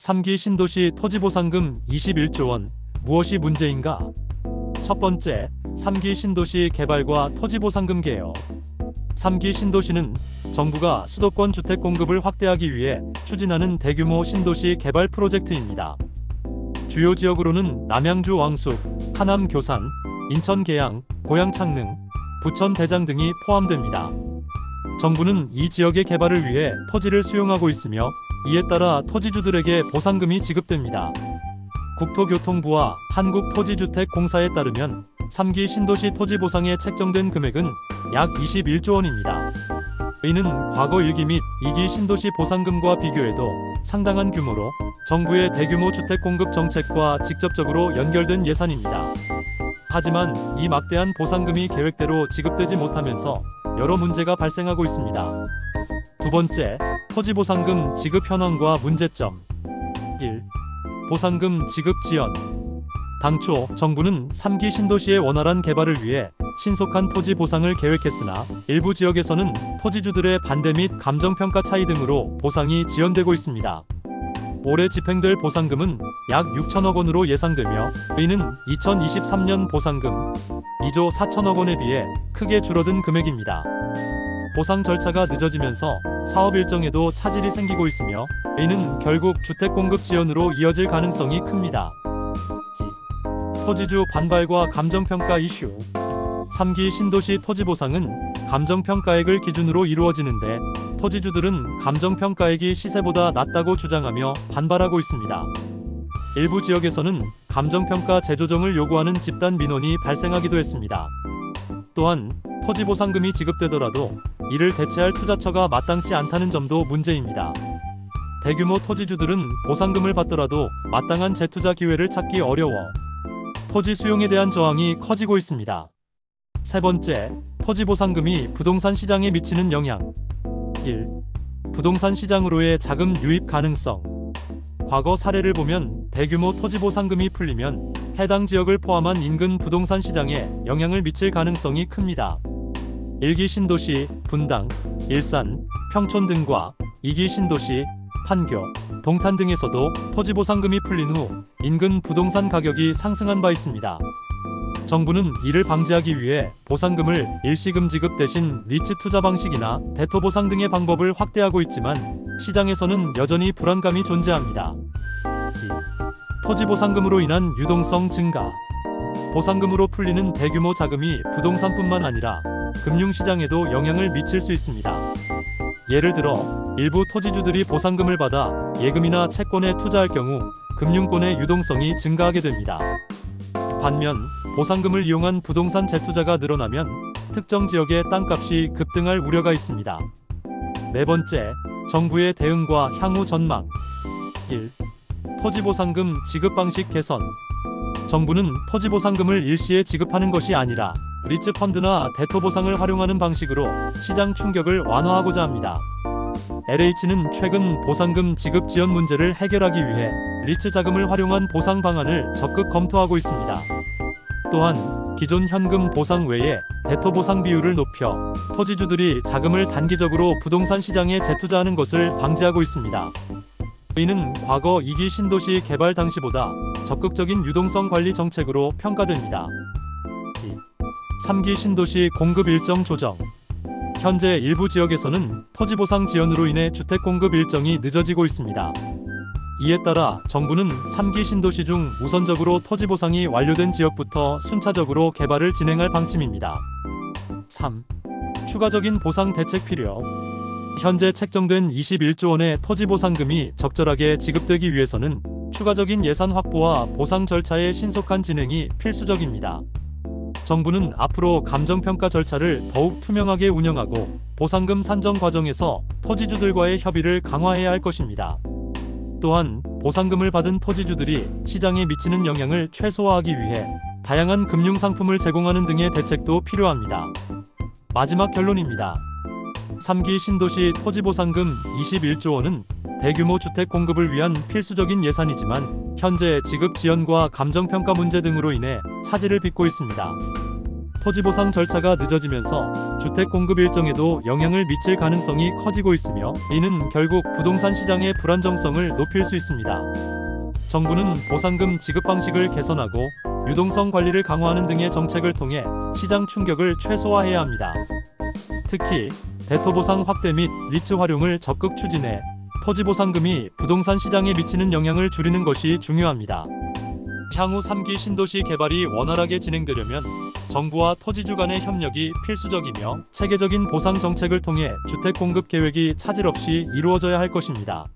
3기 신도시 토지보상금 21조 원, 무엇이 문제인가? 첫 번째, 3기 신도시 개발과 토지보상금 개혁. 3기 신도시는 정부가 수도권 주택 공급을 확대하기 위해 추진하는 대규모 신도시 개발 프로젝트입니다. 주요 지역으로는 남양주 왕숙, 하남 교산, 인천 계양, 고양 창릉, 부천 대장 등이 포함됩니다. 정부는 이 지역의 개발을 위해 토지를 수용하고 있으며 이에 따라 토지주들에게 보상금이 지급됩니다. 국토교통부와 한국토지주택공사에 따르면 3기 신도시 토지보상에 책정된 금액은 약 21조 원입니다. 이는 과거 1기 및 2기 신도시 보상금과 비교해도 상당한 규모로 정부의 대규모 주택 공급 정책과 직접적으로 연결된 예산입니다. 하지만 이 막대한 보상금이 계획대로 지급되지 못하면서 여러 문제가 발생하고 있습니다. 두 번째, 토지보상금 지급 현황과 문제점. 1. 보상금 지급 지연. 당초 정부는 3기 신도시의 원활한 개발을 위해 신속한 토지 보상을 계획했으나 일부 지역에서는 토지주들의 반대 및 감정평가 차이 등으로 보상이 지연되고 있습니다. 올해 집행될 보상금은 약 6천억 원으로 예상되며 이는 2023년 보상금 2조 4천억 원에 비해 크게 줄어든 금액입니다. 보상 절차가 늦어지면서 사업 일정에도 차질이 생기고 있으며 이는 결국 주택 공급 지연으로 이어질 가능성이 큽니다. 토지주 반발과 감정평가 이슈. 3기 신도시 토지보상은 감정평가액을 기준으로 이루어지는데 토지주들은 감정평가액이 시세보다 낮다고 주장하며 반발하고 있습니다. 일부 지역에서는 감정평가 재조정을 요구하는 집단 민원이 발생하기도 했습니다. 또한 토지보상금이 지급되더라도 이를 대체할 투자처가 마땅치 않다는 점도 문제입니다. 대규모 토지주들은 보상금을 받더라도 마땅한 재투자 기회를 찾기 어려워 토지 수용에 대한 저항이 커지고 있습니다. 세 번째, 토지보상금이 부동산 시장에 미치는 영향. 1. 부동산 시장으로의 자금 유입 가능성. 과거 사례를 보면 대규모 토지보상금이 풀리면 해당 지역을 포함한 인근 부동산 시장에 영향을 미칠 가능성이 큽니다. 1기 신도시, 분당, 일산, 평촌 등과 2기 신도시, 판교, 동탄 등에서도 토지보상금이 풀린 후 인근 부동산 가격이 상승한 바 있습니다. 정부는 이를 방지하기 위해 보상금을 일시금 지급 대신 리츠 투자 방식이나 대토보상 등의 방법을 확대하고 있지만 시장에서는 여전히 불안감이 존재합니다. 2. 토지보상금으로 인한 유동성 증가. 보상금으로 풀리는 대규모 자금이 부동산뿐만 아니라 금융시장에도 영향을 미칠 수 있습니다. 예를 들어 일부 토지주들이 보상금을 받아 예금이나 채권에 투자할 경우 금융권의 유동성이 증가하게 됩니다. 반면 보상금을 이용한 부동산 재투자가 늘어나면 특정 지역의 땅값이 급등할 우려가 있습니다. 네 번째, 정부의 대응과 향후 전망. 1. 토지보상금 지급 방식 개선. 정부는 토지보상금을 일시에 지급하는 것이 아니라 리츠 펀드나 대토보상을 활용하는 방식으로 시장 충격을 완화하고자 합니다. LH는 최근 보상금 지급 지연 문제를 해결하기 위해 리츠 자금을 활용한 보상 방안을 적극 검토하고 있습니다. 또한 기존 현금 보상 외에 대토보상 비율을 높여 토지주들이 자금을 단기적으로 부동산 시장에 재투자하는 것을 방지하고 있습니다. 이는 과거 2기 신도시 개발 당시보다 적극적인 유동성 관리 정책으로 평가됩니다. 3기 신도시 공급 일정 조정. 현재 일부 지역에서는 토지보상 지연으로 인해 주택 공급 일정이 늦어지고 있습니다. 이에 따라 정부는 3기 신도시 중 우선적으로 토지보상이 완료된 지역부터 순차적으로 개발을 진행할 방침입니다. 3. 추가적인 보상 대책 필요. 현재 책정된 21조 원의 토지보상금이 적절하게 지급되기 위해서는 추가적인 예산 확보와 보상 절차의 신속한 진행이 필수적입니다. 정부는 앞으로 감정평가 절차를 더욱 투명하게 운영하고 보상금 산정 과정에서 토지주들과의 협의를 강화해야 할 것입니다. 또한 보상금을 받은 토지주들이 시장에 미치는 영향을 최소화하기 위해 다양한 금융상품을 제공하는 등의 대책도 필요합니다. 마지막 결론입니다. 3기 신도시 토지보상금 21조 원은 대규모 주택 공급을 위한 필수적인 예산이지만 현재 지급 지연과 감정평가 문제 등으로 인해 차질을 빚고 있습니다. 토지 보상 절차가 늦어지면서 주택 공급 일정에도 영향을 미칠 가능성이 커지고 있으며, 이는 결국 부동산 시장의 불안정성을 높일 수 있습니다. 정부는 보상금 지급 방식을 개선하고 유동성 관리를 강화하는 등의 정책을 통해 시장 충격을 최소화해야 합니다. 특히 대토보상 확대 및 리츠 활용을 적극 추진해 토지 보상금이 부동산 시장에 미치는 영향을 줄이는 것이 중요합니다. 향후 3기 신도시 개발이 원활하게 진행되려면 정부와 토지주 간의 협력이 필수적이며, 체계적인 보상 정책을 통해 주택 공급 계획이 차질 없이 이루어져야 할 것입니다.